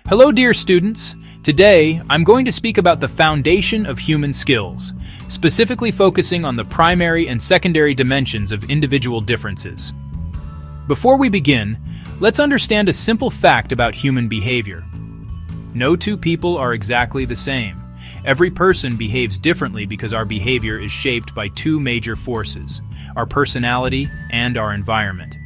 Hello, dear students. Today, I'm going to speak about the foundation of human skills, specifically focusing on the primary and secondary dimensions of individual differences. Before we begin, let's understand a simple fact about human behavior. No two people are exactly the same. Every person behaves differently because our behavior is shaped by two major forces, our personality and our environment.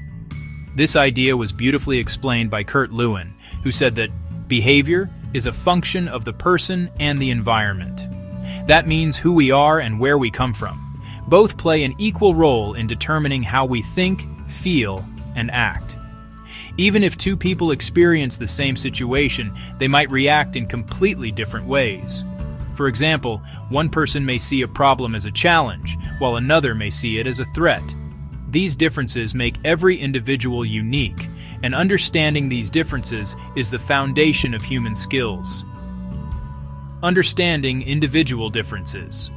This idea was beautifully explained by Kurt Lewin, who said that behavior is a function of the person and the environment. That means who we are and where we come from. Both play an equal role in determining how we think, feel, and act. Even if two people experience the same situation, they might react in completely different ways. For example, one person may see a problem as a challenge, while another may see it as a threat. These differences make every individual unique, and understanding these differences is the foundation of human skills. Understanding individual differences.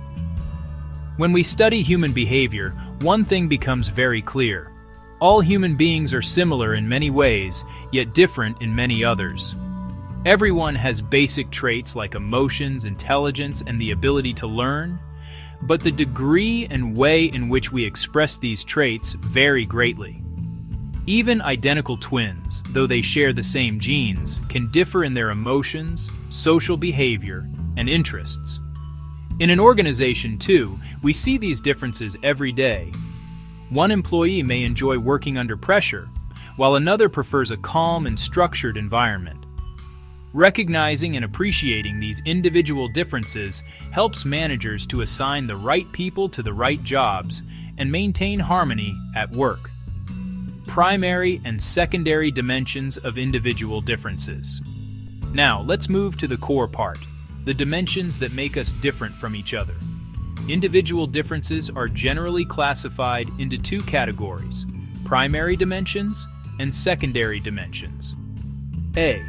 When we study human behavior, one thing becomes very clear. All human beings are similar in many ways, yet different in many others. Everyone has basic traits like emotions, intelligence, and the ability to learn, but the degree and way in which we express these traits vary greatly. Even identical twins, though they share the same genes, can differ in their emotions, social behavior, and interests. In an organization, too, we see these differences every day. One employee may enjoy working under pressure, while another prefers a calm and structured environment. Recognizing and appreciating these individual differences helps managers to assign the right people to the right jobs and maintain harmony at work. Primary and secondary dimensions of individual differences. Now, let's move to the core part, the dimensions that make us different from each other. Individual differences are generally classified into two categories, primary dimensions and secondary dimensions. A.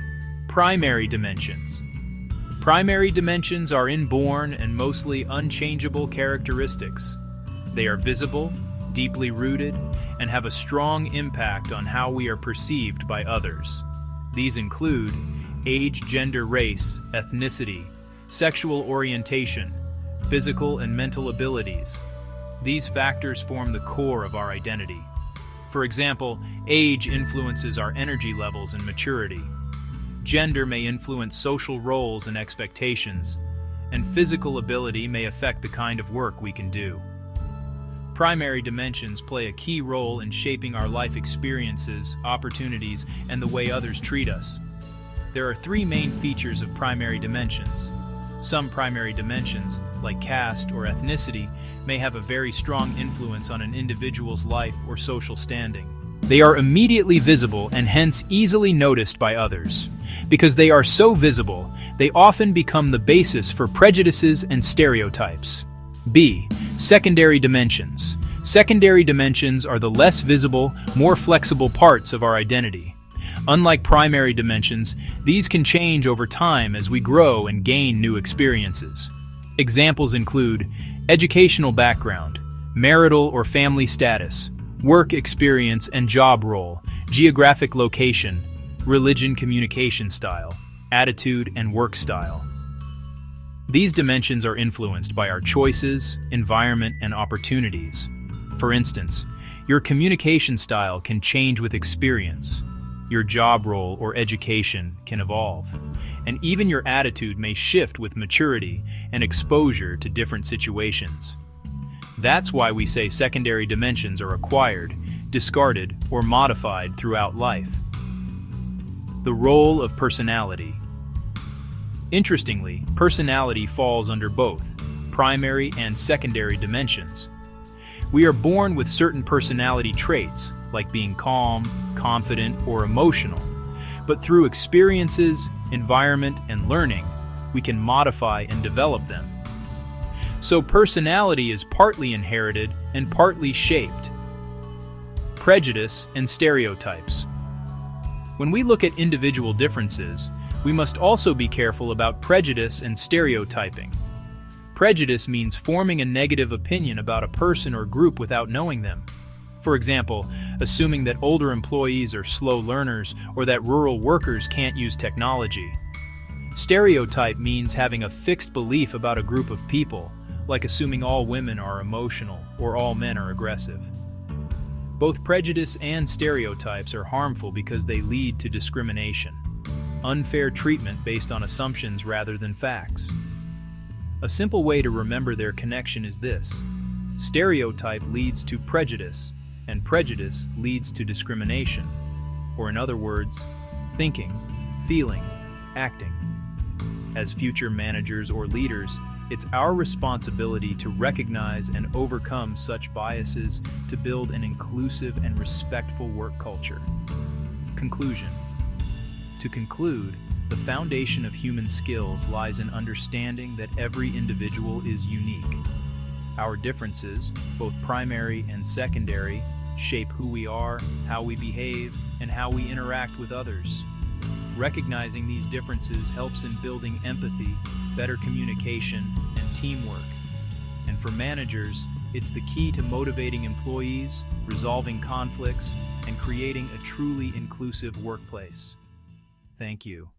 Primary dimensions. Primary dimensions are inborn and mostly unchangeable characteristics. They are visible, deeply rooted, and have a strong impact on how we are perceived by others. These include age, gender, race, ethnicity, sexual orientation, physical and mental abilities. These factors form the core of our identity. For example, age influences our energy levels and maturity. Gender may influence social roles and expectations, and physical ability may affect the kind of work we can do. Primary dimensions play a key role in shaping our life experiences, opportunities, and the way others treat us. There are three main features of primary dimensions. Some primary dimensions, like caste or ethnicity, may have a very strong influence on an individual's life or social standing. They are immediately visible and hence easily noticed by others. Because they are so visible, they often become the basis for prejudices and stereotypes. B. Secondary dimensions. Secondary dimensions are the less visible, more flexible parts of our identity. Unlike primary dimensions, these can change over time as we grow and gain new experiences. Examples include educational background, marital or family status, work experience and job role, geographic location, religion, communication style, attitude, and work style. These dimensions are influenced by our choices, environment, and opportunities. For instance, your communication style can change with experience. Your job role or education can evolve. And even your attitude may shift with maturity and exposure to different situations. That's why we say secondary dimensions are acquired, discarded, or modified throughout life. The role of personality. Interestingly, personality falls under both primary and secondary dimensions. We are born with certain personality traits, like being calm, confident, or emotional. But through experiences, environment, and learning, we can modify and develop them. So personality is partly inherited and partly shaped. Prejudice and stereotypes. When we look at individual differences, we must also be careful about prejudice and stereotyping. Prejudice means forming a negative opinion about a person or group without knowing them. For example, assuming that older employees are slow learners or that rural workers can't use technology. Stereotype means having a fixed belief about a group of people, like assuming all women are emotional or all men are aggressive. Both prejudice and stereotypes are harmful because they lead to discrimination, unfair treatment based on assumptions rather than facts. A simple way to remember their connection is this: stereotype leads to prejudice, and prejudice leads to discrimination, or in other words, thinking, feeling, acting. As future managers or leaders, it's our responsibility to recognize and overcome such biases to build an inclusive and respectful work culture. Conclusion. To conclude, the foundation of human skills lies in understanding that every individual is unique. Our differences, both primary and secondary, shape who we are, how we behave, and how we interact with others. Recognizing these differences helps in building empathy, better communication, and teamwork. And for managers, it's the key to motivating employees, resolving conflicts, and creating a truly inclusive workplace. Thank you.